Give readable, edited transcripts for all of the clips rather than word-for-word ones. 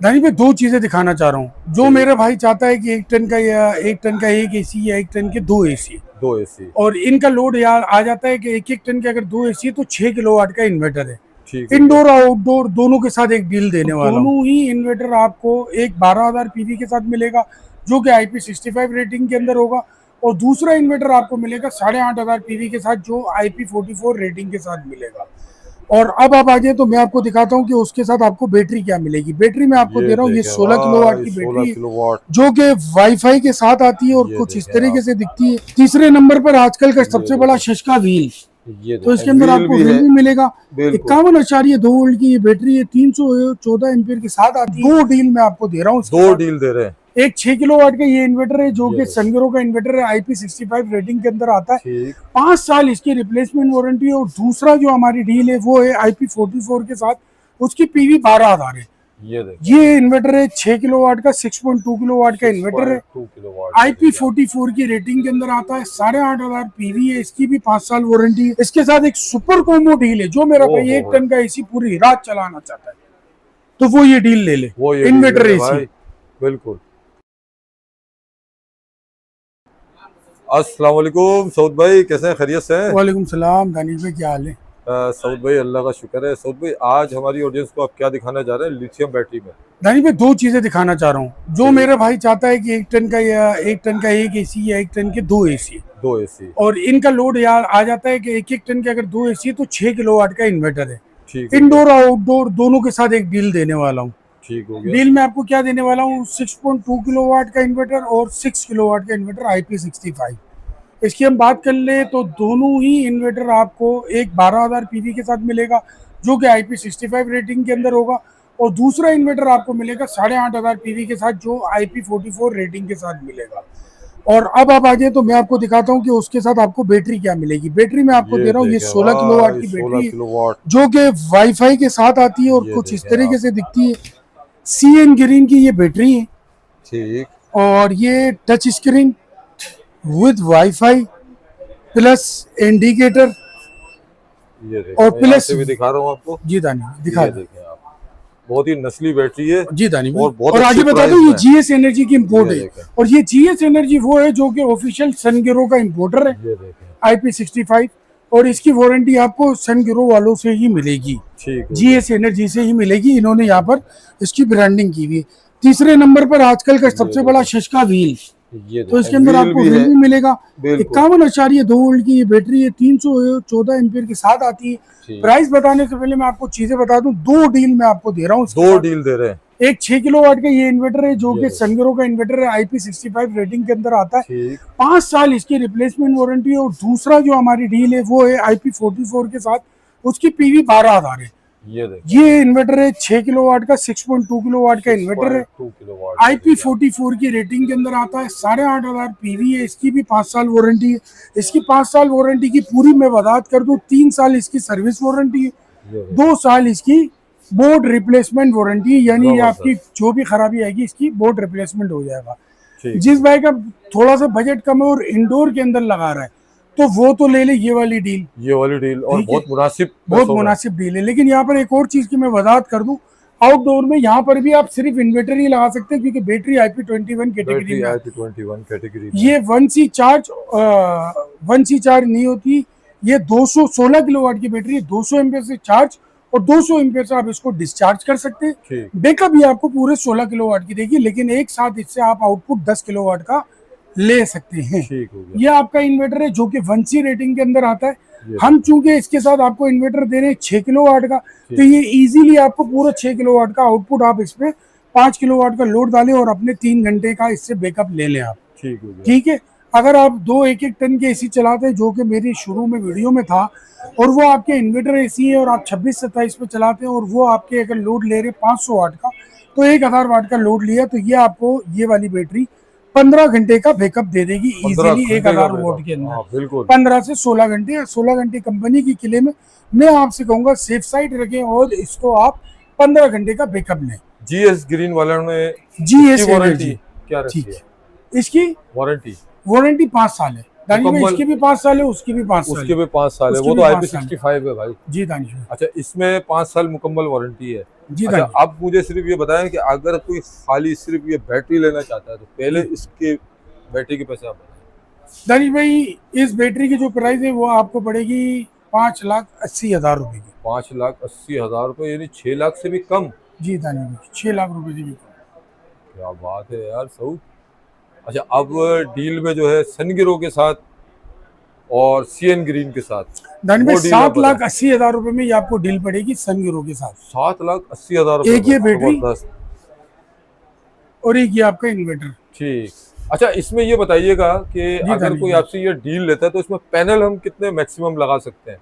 दानी पे दो चीजें दिखाना चाह रहा हूँ। जो मेरा भाई चाहता है कि 1 टन का या 1 टन का एक एसी या 1 टन के दो एसी, दो एसी, और इनका लोड यार आ जाता है कि 1 टन के अगर दो एसी है तो 6 किलोवाट का इन्वर्टर है। ठीक हो गया। इंडोर आउटडोर दोनों के साथ एक डील देने वाला हूँ। दोनों ही इन्वर्टर आपको एक 12,000 पीवी के साथ मिलेगा, जो कि IP65 रेटिंग के अंदर होगा, और दूसरा इन्वर्टर आपको मिलेगा 8,500 पीवी के साथ, जो IP44 रेटिंग के साथ मिलेगा। और अब आप आ जाए तो मैं आपको दिखाता हूँ कि उसके साथ आपको बैटरी क्या मिलेगी। बैटरी मैं आपको ये दे रहा हूँ, ये देखें 16 किलोवाट भाई, की 16 बैटरी है, किलोवाट। जो कि वाईफाई के साथ आती है और ये कुछ इस देखें तरीके आप, से दिखती है। तीसरे नंबर पर आजकल का ये सबसे बड़ा देखें, शशका व्हील, ये तो देखें इसके अंदर व्हील आपको भी व्हील है। भी मिलेगा। बिल्कुल 51.2 वोल्ट की ये बैटरी है, 314 एम्पियर के साथ आती है। दो डील मैं आपको दे रहा हूँ इसके दो साथ। डील दे रहे हैं। एक 6 किलोवाट का ये इन्वर्टर है, जो ये कि देखें, सनगरो का इन्वर्टर है, IP65 रेटिंग के अंदर आता है। ठीक। 5 साल इसकी रिप्लेसमेंट वारंटी है। और दूसरा जो हमारी डील है वो है IP44 के साथ, उसकी पीवी 12,000 है। ये देखें ये इन्वर्टर है 6 किलोवाट का, 6.2 किलोवाट का इन्वर्टर है। 6.2 किलोवाट। ये देखिए आप, IP44 की रेटिंग के अंदर आता है, 8,500 पीवी है, इसकी भी 5 साल वारंटी है। इसके साथ एक सुपर कॉम्बो डील है, जो मेरा ओ भाई 1 हो, टन का एसी पूरी रात चलाना चाहता है तो वो ये डील ले ले, वो ये डील ले इन्वर्टर ले एसी। भाई। बिल्कुल। अस्सलाम वालेकुम सऊद भाई, कैसे हैं? खैरियत से हैं? वालेकुम सलाम दानिश भाई, क्या हाल है? सऊद भाई अल्लाह का शुक्र है। सऊद भाई आज हमारी ऑडियंस को आप क्या दिखाना चाह रहे हैं लिथियम बैटरी में? दानिश भाई दो चीजें दिखाना चाह रहा हूँ। जो ठीक। मेरा भाई चाहता है कि 1 टन का या 1 टन का एक एसी या 1 टन के दो एसी, दो एसी, और इनका लोड यार आ जाता है कि 1 टन के अगर दो एसी है तो 6 किलोवाट का इन्वर्टर है। ठीक हो गया। इंडोर आउटडोर दोनों के साथ एक डील देने वाला हूँ। ठीक हो गया। डील में आपको क्या देने वाला हूँ, 6.2 किलोवाट का इन्वर्टर और 6 किलोवाट का इन्वर्टर IP65। इसकी हम बात कर ले तो दोनों ही इन्वर्टर आपको एक 12,000 पीवी के साथ मिलेगा, जो कि IP65 रेटिंग के अंदर होगा, और दूसरा इन्वर्टर आपको मिलेगा 8,500 पीवी के साथ, जो IP44 रेटिंग के साथ मिलेगा। और अब आप आ जाए तो मैं आपको दिखाता हूँ कि उसके साथ आपको बैटरी क्या मिलेगी। बैटरी मैं आपको दे ये रहा हूँ, ये देखें 16 किलोवाट भाई, की 16 बैटरी है, किलोवाट। जो कि वाईफाई के साथ आती है और ये कुछ इस देखें तरीके आप, से दिखती है। CN ग्रीन की ये बैटरी है, ठीक। और ये touch screen with wifi plus indicator ये देखें, और मैं यहाँ प्लस। से भी दिखा रहा हूँ आपको। जी दानी दिखा ये दो। देखें आप, बहुत ही नस्ली बैटरी है जी दानी भाई, और बहुत और अच्छी आगे बता दो, प्राइस ये में। GS एनर्जी की इम्पोर्ट ये है। देखें, और ये GS एनर्जी वो है जो कि ऑफिशियल सनगिरो का इम्पोर्टर है, ये देखें, IP65, और इसकी वारंटी आपको सनगिरो वालों से ही मिलेगी, ठीक हो गया। GS एनर्जी से ही मिलेगी। इन्होंने यहाँ पर इसकी ब्रांडिंग की हुई है। तीसरे नंबर पर आजकल का ये सबसे बड़ा देखें, शशका व्हील, ये तो देखें इसके अंदर व्हील आपको भी व्हील है। भी मिलेगा। बिल्कुल 51.2 वोल्ट की ये बैटरी है, 314 एम्पियर के साथ आती है। ठीक। प्राइस बताने से पहले मैं आपको चीजें बता दूं, दो डील मैं आपको दे रहा हूँ इसके दो साथ। डील दे रहे हैं। एक 6 किलोवाट का ये इन्वर्टर है, जो ये कि देखें, सनगरो का इन्वर्टर है, IP65 रेटिंग के अंदर आता है। ठीक। 5 साल इसकी रिप्लेसमेंट वारंटी है। और दूसरा जो हमारी डील है वो है IP44 के साथ, उसकी पीवी 12,000 है। ये देखें ये इन्वर्टर है 6 किलोवाट का, 6.2 किलोवाट का इन्वर्टर है, 6.2 किलोवाट। ये देखिए आप, IP44 की रेटिंग के अंदर आता है। 8,500 पीवी है, इसकी भी 5 साल वारंटी है। इसकी 5 साल वारंटी की पूरी मैं वजाहत कर दूं, 3 साल इसकी सर्विस वारंटी है, ये देखें 2 साल इसकी बोर्ड रिप्लेसमेंट वारंटी है, यानी ये आपकी जबरदस्त। जो भी खराबी आएगी इसकी बोर्ड रिप्लेसमेंट हो जाएगा। ठीक जिस है। भाई का थोड़ा सा बजट कम है और इंडोर के अंदर लगा रहा है, तो वो तो ले ले ये वाली डील, ये वाली डील और ठीक है, बहुत मुनासिब बहुत पैसों में। मुनासिब डील है। लेकिन यहाँ पर एक और चीज की मैं वजाहत कर दूं, आउटडोर में यहाँ पर भी आप सिर्फ इन्वर्टर ही लगा सकते हैं, क्योंकि बैटरी IP21 कैटेगरी बैटरी में आती IP21 कैटेगरी है। में। ये 1C चार्ज नहीं होती। ये 216 किलोवाट की बैटरी है, 200 एम्पियर से चार्ज और 200 एम्पियर से आप इसको डिस्चार्ज कर सकते हैं। ठीक। बैकअप ये आपको पूरे 16 किलोवाट की देगी, लेकिन एक साथ इससे आप आउटपुट 10 किलोवाट का ले सकते हैं। ठीक हो गया। ये आपका इन्वर्टर है, जो कि 1C रेटिंग के अंदर आता है। ये हम देखें, चूंकि इसके साथ आपको इन्वर्टर दे रहे हैं 6 किलोवाट का, तो ठीक। ये इजीली आपको पूरा 6 किलोवाट का आउटपुट, आप इसमें 5 किलोवाट का लोड डालें और अपने 3 घंटे का इससे बैकअप ले लें आप, ठीक हो गया। ठीक है। अगर आप दो एक एक टन के एसी चलाते हैं, जो कि मेरी शुरू में वीडियो में था, और वो आपके इन्वर्टर एसी है और आप 26-27 पे चलाते हैं, और वो आपके अगर लोड ले रहे 500 वाट का, तो 1,000 वाट का लोड लिया, तो ये आपको ये वाली बैटरी 15 घंटे का बैकअप दे देगी 15 इजीली, एक घंटे का हजार वोट बैकअप, के अंदर। हाँ बिल्कुल। 15 से 16 घंटे, या 16 घंटे कंपनी की किले में। मैं आपसे कहूंगा सेफ साइड रखें और इसको आप 15 घंटे का बैकअप लें। GS ग्रीन वालों ने इसकी GS वारंटी एनर्जी, क्या ठीक रखी है? है। इसकी वारंटी वारंटी 5 साल है दानिश भाई मुकम्मल इसकी भी 5 साल है, उसकी भी 5 साल उसके है। भी 5 साल है, उसकी वो भी तो 5 साल है। IP65 है भाई। जी दानिश भाई। अच्छा, इसमें 5 साल मुकम्मल वारंटी है। जी अच्छा, दानिश अब मुझे सिर्फ ये बताएं कि अगर कोई खाली सिर्फ ये बैटरी लेना चाहता है तो पहले जी इसके बैटरी के पैसे आप बताएं। दानिश भाई, इस बैटरी की जो प्राइस है वो आपको पड़ेगी 5,80,000 रुपए की। 5,80,000 रुपये, यानी 6 लाख से भी कम। जी दानिश भाई, 6 लाख रुपए से भी कम। क्या बात है यार सऊद। अच्छा, अब डील में जो है सनगिरो के साथ और सीएन ग्रीन के साथ, दानिश भाई वो डील आप सात बताएं। लाख अस्सी हजार रुपए में ये आपको डील पड़ेगी सनगिरो के साथ। 7,80,000 रुपये एक में, ये बैटरी जबरदस्त। और एक ये आपका इन्वर्टर। ठीक। अच्छा, इसमें ये बताइएगा कि जी अगर दानिश कोई भाई। आपसे ये डील लेता है तो इसमें पैनल हम कितने मैक्सिमम लगा सकते हैं?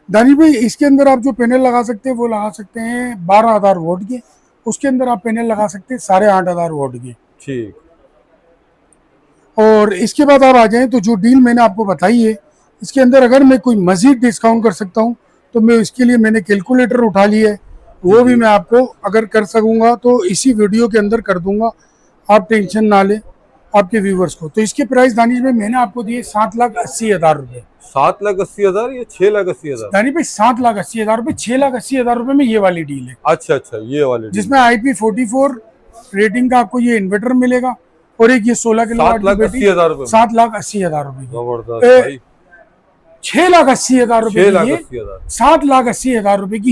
दानिश भाई इसके अंदर आप जो पैनल लगा सकते हैं वो लगा सकते हैं 12,000 वोल्ट के। उसके अंदर आप पैनल लगा सकते हैं 8,500 वोल्ट के। ठीक। और इसके बाद आप आ जाएं तो जो डील मैंने आपको बताई है, इसके अंदर अगर मैं कोई मजीद डिस्काउंट कर सकता हूं तो मैं इसके लिए मैंने कैलकुलेटर उठा लिया है, जी वो भी जी। मैं आपको अगर कर सकूंगा तो इसी वीडियो के अंदर कर दूंगा। आप टेंशन ना लें आपके व्यूवर्स को। तो इसके प्राइस दानिश भाई मैंने आपको दिए 7,80,000 रुपए। 7,80,000 या 6,80,000? दानिश भाई 7,80,000 रुपए, 6,80,000 रुपए में ये वाली डील है, अच्छा अच्छा, ये वाली डील। जिसमें IP44 रेटिंग का आपको ये इन्वर्टर मिलेगा और एक ये 16 किलोवाट की बैटरी 7,80,000 रुपये में? 7,80,000 रुपए की। जबरदस्त भाई। 6,80,000 रुपए की ये, 6,80,000। 7,80,000 रुपए की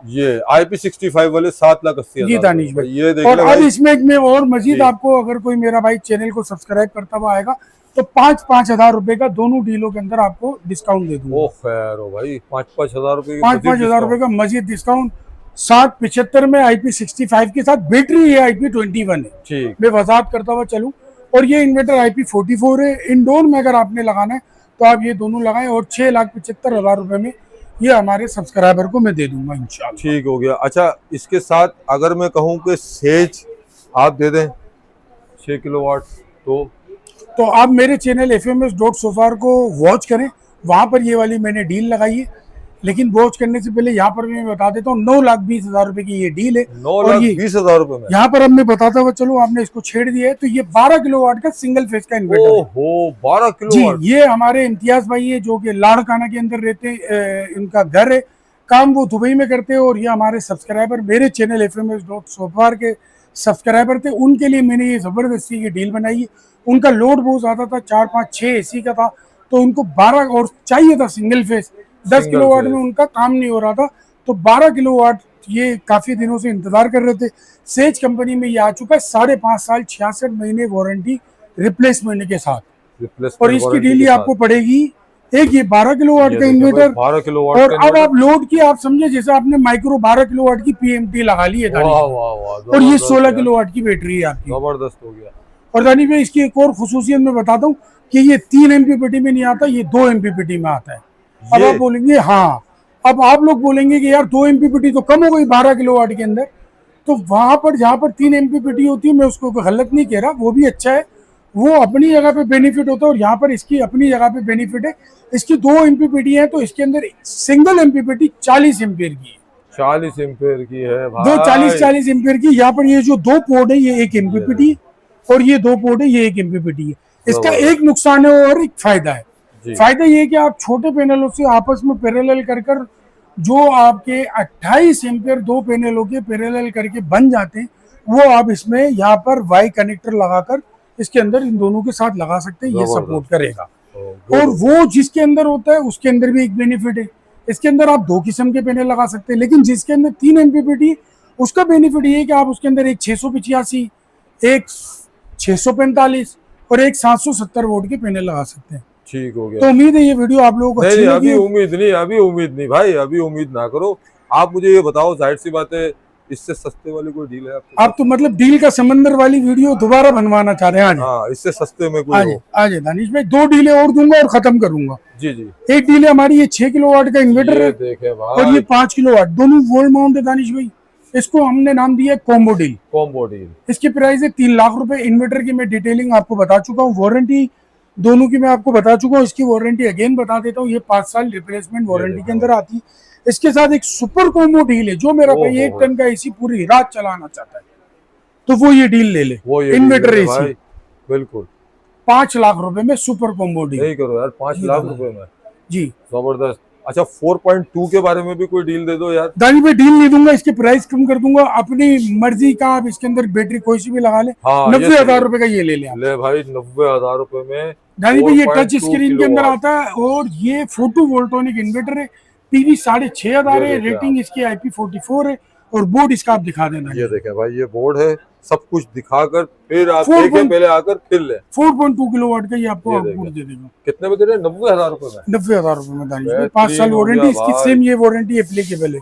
ये। IP65 वाले 7,80,000 जी दानिश भाई। ये देख और ले अब भाई। इसमें एक मैं और मजीद जी। आपको, अगर कोई मेरा भाई चैनल को सब्सक्राइब करता हुआ आएगा तो 5,000 रुपए का दोनों डीलों के अंदर आपको डिस्काउंट दे ओ दूंगा। खैर हो भाई, 5,000 रुपये की 5,000 रुपए का मजीद डिस्काउंट। 7,75 में IP65 के साथ बैटरी है IP21 है। ठीक। मैं वजाहत करता हुआ चलूं, और ये इन्वर्टर IP44 है। इंडोर में अगर आपने लगाना है तो आप ये दोनों लगाएं और 6,75,000 रुपए में ये हमारे सब्सक्राइबर को मैं दे दूंगा इंशाल्लाह। ठीक हो गया। अच्छा, इसके साथ अगर मैं कहूँ कि सेज आप दे दें 6 किलोवाट तो आप मेरे चैनल FMS.SOFAR को वॉच करें, वहां पर ये वाली मैंने डील लगाई है। लेकिन वॉच करने से पहले यहाँ पर मैं बता देता हूँ 9,20,000 रुपए की ये डील है। और ये 9,20,000 रुपये में? यहाँ पर अब मैं बताता हुआ चलो, आपने इसको छेड़ दिया है तो ये 12 किलोवाट का सिंगल फेज का इन्वर्टर है। ओहो, 12 जी, किलोवाट। ये हमारे इम्तियाज भाई है जो कि लाड़काना के अंदर रहते हैं, इनका घर है, काम वो दुबई में करते हैं। और ये हमारे सब्सक्राइबर, मेरे चैनल FMS.SOFAR के सब्सक्राइबर थे, उनके लिए मैंने ये जबरदस्ती की डील बनाई है। उनका लोड बहुत ज्यादा था, 4 5 6 AC का था, तो उनको 12 और चाहिए था सिंगल फेज। 10 सिंगल किलोवाट में फेज। उनका काम नहीं हो रहा था, तो 12 किलोवाट ये काफी दिनों से इंतजार कर रहे थे। सेज कंपनी में ये आ चुका है 5.5 साल 66 महीने वारंटी रिप्लेसमेंट के साथ। और रिप्लेसमेंट इसकी वारंटी डील के आपको साथ। पड़ेगी एक ये 12 किलोवाट ये का देखिए भाई, इन्वर्टर। 12 किलोवाट और का अब इन्वर्टर। आप लोड की आप समझे जैसे आपने माइक्रो 12 किलोवाट की PMT लगा ली है दानिश वाह भाई। वाह वाह, और ये जबरदस्त 16 यार। किलोवाट की बैटरी है आपकी। जबरदस्त हो गया। और दानिश भाई इसकी एक और खुसूसियत मैं बताता हूँ कि ये 3 MPPT में नहीं आता, ये 2 MPPT में आता है। अब ये आप बोलेंगे हाँ, अब आप लोग बोलेंगे कि यार 2 MPPT तो कम हो गई 12 किलोवाट के अंदर। तो वहां पर जहां पर 3 MPPT होती है, मैं उसको गलत नहीं कह रहा, वो भी अच्छा है, वो अपनी जगह पे बेनिफिट होता है। और यहाँ पर इसकी अपनी जगह पे बेनिफिट है। इसकी 2 MPPT है तो इसके अंदर सिंगल MPPT 40 एम्पियर की है। 40 एम्पेयर की है दो भाई। 40 एम्पियर की। यहाँ पर ये जो 2 पोर्ट है ये 1 MPPT और ये 2 पोर्ट है ये 1 MPPT है। इसका जबरदस्त। एक नुकसान है और एक फायदा है। जी। फायदा ये है कि आप छोटे पैनलों से आपस में पैरेलल कर कर जो आपके 28 एम्पियर 2 पैनलों के पैरेलल करके बन जाते हैं, वो आप इसमें यहाँ पर वाई कनेक्टर लगाकर इसके अंदर इन दोनों के साथ लगा सकते हैं, ये जबरदस्त। सपोर्ट करेगा। गुड और हो। वो जिसके अंदर होता है उसके अंदर भी एक बेनिफिट है। इसके अंदर आप 2 किस्म के पैनल लगा सकते हैं, लेकिन जिसके अंदर 3 MPPT उसका बेनिफिट ये है कि आप उसके अंदर एक 685, एक 645 और एक 770 वोल्ट के पैनल लगा सकते हैं। ठीक हो तो गया। उम्मीद है ये वीडियो आप लोगों को अच्छी नहीं, लगी अभी होगी। उम्मीद नहीं, अभी उम्मीद नहीं भाई, अभी उम्मीद ना करो। आप मुझे ये बताओ, जाहिर सी बात है, इससे सस्ते वाली कोई डील है आपके आप तो मतलब डील का समंदर वाली वीडियो दोबारा बनवाना चाह रहे हैं। आज हाँ, इससे सस्ते में कोई आज हो? आज दानिश भाई 2 डीलें और दूंगा और खत्म करूंगा। जी जी। एक डील है हमारी, ये 6 किलोवाट का इन्वर्टर ये है देखे और भाई, ये 5 किलोवाट, दोनों वोल्ट माउंट है दानिश भाई। इसको हमने नाम दिया कॉम्बो डील। Combo deal. इसकी प्राइस है 3 लाख रुपए। इन्वर्टर की मैं डिटेलिंग आपको बता चुका हूँ, वारंटी दोनों की मैं आपको बता चुका हूँ। इसकी वारंटी अगेन बता देता हूँ, ये 5 साल रिप्लेसमेंट वारंटी के अंदर आती है। इसके साथ एक सुपर कॉम्बो डील है, जो मेरा भाई 1 टन का AC पूरी रात चलाना चाहता है तो वो ये डील ले ले, वो ये इन्वर्टर डील है AC। भाई, बिल्कुल। 5 लाख रुपए में सुपर कॉम्बो डील। नहीं करो यार, 5 जी लाख दानिश रुपए में जी। जबरदस्त। अच्छा 4.2 के बारे में भी कोई डील दे दो यार। दानिश भाई डील नहीं दूंगा, इसकी प्राइस कम कर दूंगा, अपनी मर्जी का आप इसके अंदर बैटरी कोई सी भी लगा ले। हाँ ये 90,000 सही रुपए का ये ले लें आप। है। ले भाई 90,000 रुपए में दानिश भाई ये टच 4.2 स्क्रीन के अंदर किलोवाट। आता है और ये फोटो वोल्टोनिक इन्वर्टर है। पीवी 6,500 ये है, देखें आप, रेटिंग इसकी IP44 है। और बोर्ड इसका आप दिखा देना। ये देखें भाई, ये बोर्ड है, सब कुछ दिखाकर फिर आप 4. देखें, पहले आकर फिर ले। 4.2 किलोवाट का ये आपको ये आउटपुट देखें दे देगा। कितने में दे रहे हैं? 90,000 रुपए में। 90,000 रुपए में दानिश भाई, 5 बेहतरीन साल हो वारंटी गया इसकी, भाई। सेम ये वारंटी एप्लीकेबल है।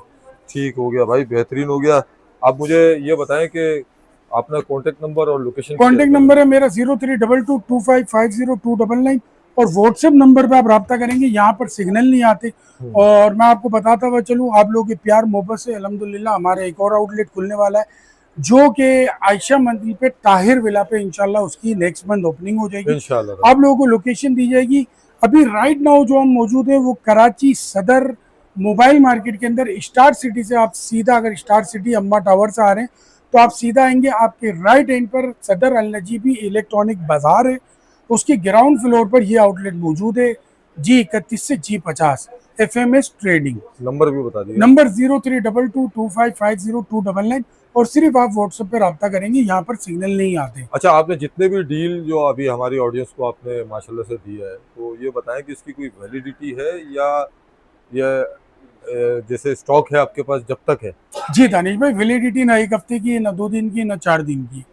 ठीक हो गया भाई, बेहतरीन हो गया। आप मुझे ये बताएं कि अपना कॉन्टेक्ट नंबर और लोकेशन। कॉन्टेक्ट नंबर है मेरा 0322250299 और व्हाट्सएप नंबर पे आप रब्ता करेंगे। यहाँ पर सिग्नल नहीं आते। और मैं आपको बताता हुआ चलूँ, आप लोगों के प्यार मोहब्बत से अल्हम्दुलिल्लाह हमारा एक और आउटलेट खुलने वाला है, जो कि आयशा मंजिल पे ताहिर विला पे इंशाल्लाह उसकी नेक्स्ट मंथ ओपनिंग हो जाएगी। इंशाल्लाह आप लोगों को लोकेशन दी जाएगी। अभी राइट नाउ जो हम मौजूद है वो कराची सदर मोबाइल मार्केट के अंदर स्टार सिटी से आप सीधा, अगर स्टार सिटी अम्मा टावर से आ रहे हैं तो आप सीधा आएंगे, आपके राइट एंड पर सदर अल नजीबी इलेक्ट्रॉनिक बाजार है, उसके ग्राउंड फ्लोर पर ये आउटलेट मौजूद है। G31 से G50 FMS ट्रेडिंग। नंबर भी बता दिए। नंबर 03222550 और सिर्फ आप व्हाट्सएप पर रब्ता करेंगे, यहाँ पर सिग्नल नहीं आते। अच्छा आपने जितने भी डील जो अभी हमारी ऑडियंस को आपने माशाल्लाह से दिया है, तो ये बताएं कि इसकी कोई वैलिडिटी है या जैसे स्टॉक है आपके पास जब तक है? जी दानिश भाई, वैलिडिटी ना 1 हफ्ते की, ना 2 दिन की, ना 4 दिन की,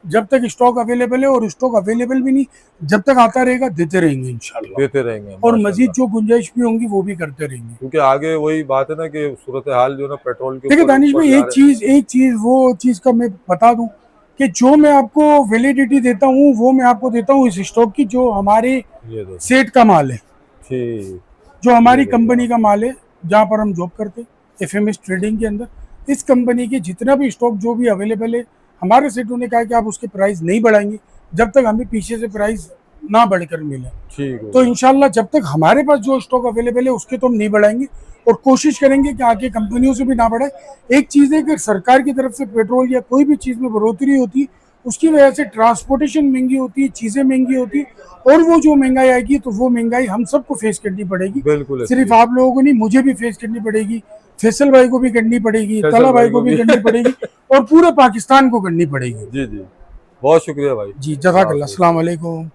जब तक स्टॉक अवेलेबल है। और स्टॉक अवेलेबल भी नहीं, जब तक आता रहेगा देते रहेंगे इंशाल्लाह। देते रहेंगे और मजीद जो गुंजाइश भी होंगी वो भी करते रहेंगे, क्योंकि आगे वही बात है ना कि सूरत हाल जो ना पेट्रोल के देखिए ऊपर दानिश भाई, जा एक चीज वो चीज का मैं बता दूं कि जो मैं आपको वैलिडिटी देता हूँ वो मैं आपको देता हूँ इस स्टॉक की जो हमारे सेट का माल है, ठीक, जो हमारी कंपनी का माल है, जहाँ पर हम जॉब करते हैं FMS ट्रेडिंग के अंदर। इस कंपनी के जितना भी स्टॉक जो भी अवेलेबल है, हमारे सेटों ने कहा कि आप उसके प्राइस नहीं बढ़ाएंगे जब तक हमें पीछे से प्राइस ना बढ़कर मिले। ठीक तो इंशाल्लाह जब तक हमारे पास जो स्टॉक अवेलेबल है उसके तो हम नहीं बढ़ाएंगे और कोशिश करेंगे कि आगे कंपनियों से भी ना बढ़ाए। एक चीज़ है कि सरकार की तरफ से पेट्रोल या कोई भी चीज़ में बढ़ोतरी होती है, उसकी वजह से ट्रांसपोर्टेशन महंगी होती है, चीज़ें महंगी होती है, और वो जो महंगाई आएगी तो वो महंगाई हम सबको फेस करनी पड़ेगी। बिल्कुल, सिर्फ आप लोगों को नहीं, मुझे भी फेस करनी पड़ेगी, फैसल भाई को भी करनी पड़ेगी, तला भाई को भी करनी पड़ेगी और पूरे पाकिस्तान को करनी पड़ेगी। जी जी, बहुत शुक्रिया भाई। जी जज़ाकल्लाह, अस्सलाम वालेकुम।